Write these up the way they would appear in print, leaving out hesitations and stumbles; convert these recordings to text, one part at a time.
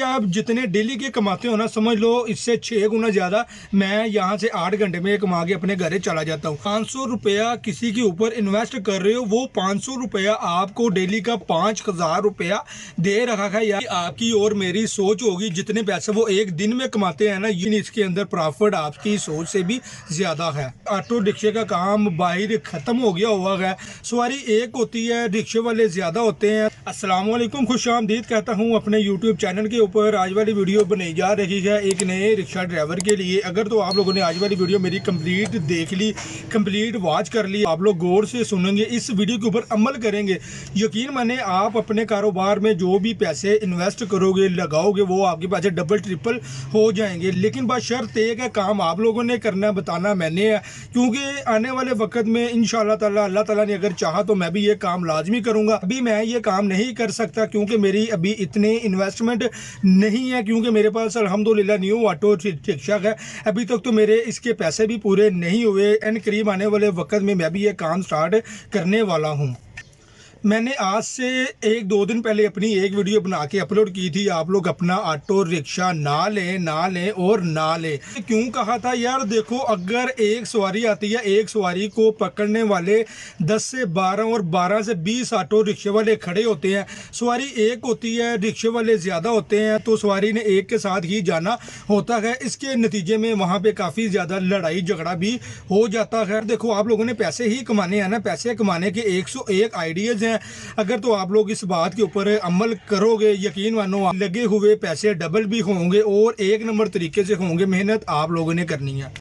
आप जितने डेली के कमाते हो ना, समझ लो इससे 6 गुना ज़्यादा मैं यहाँ से 8 घंटे में कमा के अपने घर चला जाता हूँ। 500 रुपया किसी के ऊपर इन्वेस्ट कर रहे हो, वो 500 रुपया आपको डेली का 5,000 रुपया दे रखा है। यार आपकी और मेरी सोच होगी, जितने पैसे वो एक दिन में कमाते हैं ना, ये इसके अंदर प्रॉफिट आपकी सोच से भी ज़्यादा है। ऑटो रिक्शे का काम बाहर ख़त्म हो गया हुआ है, सवारी एक होती है, रिक्शे वाले ज़्यादा होते हैं। अस्सलाम वालेकुम, खुशामदीद कहता हूँ अपने यूट्यूब चैनल के ऊपर। आज वाली वीडियो बनाई जा रही है एक नए रिक्शा ड्राइवर के लिए। अगर तो आप लोगों ने आज वाली वीडियो मेरी कंप्लीट देख ली, कंप्लीट वॉच कर ली, आप लोग गौर से सुनेंगे, इस वीडियो के ऊपर अमल करेंगे, यकीन माने आप अपने कारोबार में जो भी पैसे इन्वेस्ट करोगे, लगाओगे, वो आपके पास डबल ट्रिपल हो जाएंगे। लेकिन बात शर्त एक है, काम आप लोगों ने करना, बताना मैंने है, क्योंकि आने वाले वक्त में इंशाअल्लाह ताला अल्लाह ताला ने अगर चाहा तो मैं भी ये काम लाजमी करूँगा। अभी मैं ये काम नहीं कर सकता क्योंकि मेरी अभी इतने इन्वेस्टमेंट नहीं है, क्योंकि मेरे पास अल्हम्दुलिल्लाह न्यू ऑटो रिक्शा है। अभी तक तो मेरे इसके पैसे भी पूरे नहीं हुए। इन करीब आने वाले वक्त में मैं भी ये काम स्टार्ट करने वाला हूँ। मैंने आज से 1-2 दिन पहले अपनी एक वीडियो बना के अपलोड की थी, आप लोग अपना ऑटो रिक्शा ना लें और ना लें। क्यों कहा था यार, देखो अगर एक सवारी आती है, एक सवारी को पकड़ने वाले 10 से 12 और 12 से 20 ऑटो रिक्शे वाले खड़े होते हैं। सवारी एक होती है, रिक्शे वाले ज़्यादा होते हैं, तो सवारी ने एक के साथ ही जाना होता है। इसके नतीजे में वहाँ पे काफ़ी ज़्यादा लड़ाई झगड़ा भी हो जाता है। देखो आप लोगों ने पैसे ही कमाने हैं ना, पैसे कमाने के 101 आइडियाज़ हैं। अगर तो आप लोग इस बात के ऊपर अमल करोगे, यकीन मानो लगे हुए पैसे डबल भी होंगे और एक नंबर तरीके से होंगे। मेहनत आप लोगों ने करनी है।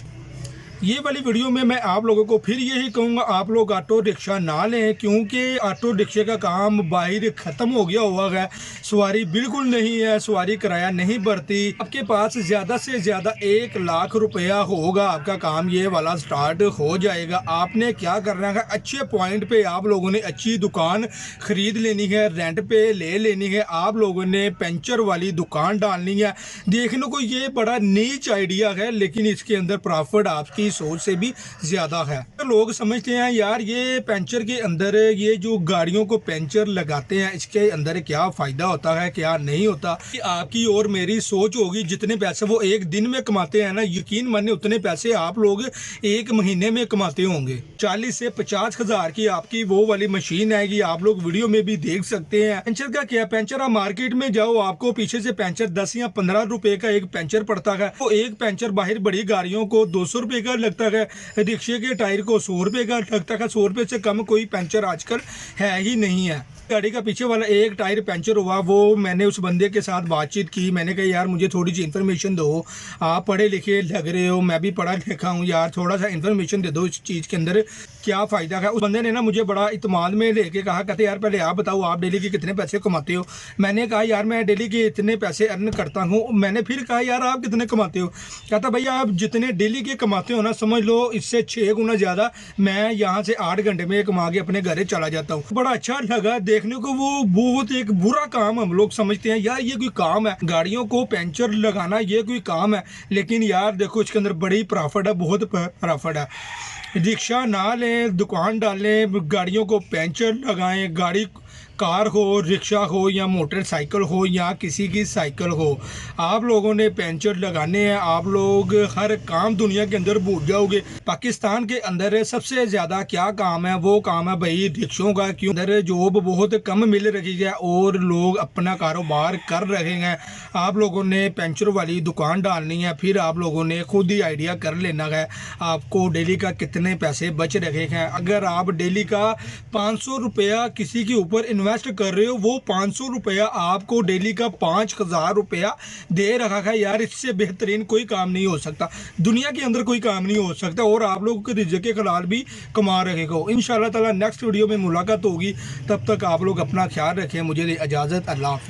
ये वाली वीडियो में मैं आप लोगों को फिर यही कहूँगा, आप लोग ऑटो रिक्शा ना लें, क्योंकि ऑटो रिक्शे का काम बाहर ख़त्म हो गया हुआ है। सवारी बिल्कुल नहीं है, सवारी किराया नहीं भरती। आपके पास ज़्यादा से ज़्यादा 1 लाख रुपया होगा, आपका काम ये वाला स्टार्ट हो जाएगा। आपने क्या करना है, अच्छे पॉइंट पे आप लोगों ने अच्छी दुकान ख़रीद लेनी है, रेंट पे ले लेनी है। आप लोगों ने पंचर वाली दुकान डालनी है। देखने को ये बड़ा नीच आइडिया है, लेकिन इसके अंदर प्रॉफिट आपकी सोच से भी ज्यादा है। तो लोग समझते हैं यार ये पंचर के अंदर, ये जो गाड़ियों को पंचर लगाते हैं, इसके अंदर क्या फायदा होता है, क्या नहीं होता। आपकी और मेरी सोच होगी, जितने पैसे वो एक दिन में कमाते हैं ना, यकीन माने उतने पैसे आप लोग एक महीने में कमाते होंगे। 40 से 50 हजार की आपकी वो वाली मशीन आएगी, आप लोग वीडियो में भी देख सकते हैं। पंचर का क्या, पंचर आप मार्केट में जाओ, आपको पीछे से पंचर 10 या 15 रुपए का एक पंचर पड़ता है। वो एक पंचर बाहर बड़ी गाड़ियों को 200 रुपए का लगता है, रिक्शे के टायर को 100 रुपए का लगता है। 100 रुपए से कम कोई पंचर आजकल है ही नहीं है। गाड़ी का पीछे वाला एक टायर पंचर हुआ, वो मैंने उस बंदे के साथ बातचीत की। मैंने कहा यार मुझे थोड़ी सी इन्फॉर्मेशन दो, आप पढ़े लिखे लग रहे हो, मैं भी पढ़ा लिखा हूँ, यार थोड़ा सा इन्फॉर्मेशन दे दो इस चीज़ के अंदर क्या फ़ायदा है। उस बंदे ने ना मुझे बड़ा इत्मीनान में लेके कहा, कहते यार पहले आप बताओ आप डेली के कितने पैसे कमाते हो। मैंने कहा यार मैं डेली के इतने पैसे अर्न करता हूँ। मैंने फिर कहा यार आप कितने कमाते हो। कहता भैया आप जितने डेली के कमाते हो ना, समझ लो इससे 6 गुना ज़्यादा मैं यहाँ से 8 घंटे में कमा के अपने घर चला जाता हूँ। बड़ा अच्छा लगा देखने को। वो बहुत एक बुरा काम हम लोग समझते हैं यार, ये कोई काम है, गाड़ियों को पंचर लगाना ये कोई काम है। लेकिन यार देखो इसके अंदर बड़ी प्रॉफिट है, बहुत प्रॉफिट है। रिक्शा ना लें, दुकान डालें, गाड़ियों को पंचर लगाएं। गाड़ी कार हो, रिक्शा हो या मोटरसाइकिल हो या किसी की साइकिल हो, आप लोगों ने पंचर लगाने हैं। आप लोग हर काम दुनिया के अंदर भूल जाओगे। पाकिस्तान के अंदर सबसे ज़्यादा क्या काम है, वो काम है भाई रिक्शों का। क्यों, अंदर जॉब बहुत कम मिल रही है और लोग अपना कारोबार कर रहे हैं। आप लोगों ने पंचर वाली दुकान डालनी है, फिर आप लोगों ने खुद ही आइडिया कर लेना है आपको डेली का कितने पैसे बच रहे हैं। अगर आप डेली का 500 रुपया किसी के ऊपर इन्वेस्ट कर रहे हो, वो 500 रुपया आपको डेली का 5,000 रुपया दे रखा है। यार इससे बेहतरीन कोई काम नहीं हो सकता, दुनिया के अंदर कोई काम नहीं हो सकता, और आप लोगों के रिज़्क़ के हलाल भी कमा रहे हो। इंशाअल्लाह ताला नेक्स्ट वीडियो में मुलाकात होगी, तब तक आप लोग अपना ख्याल रखें। मुझे इजाज़त, अल्लाह हाफ़िज़।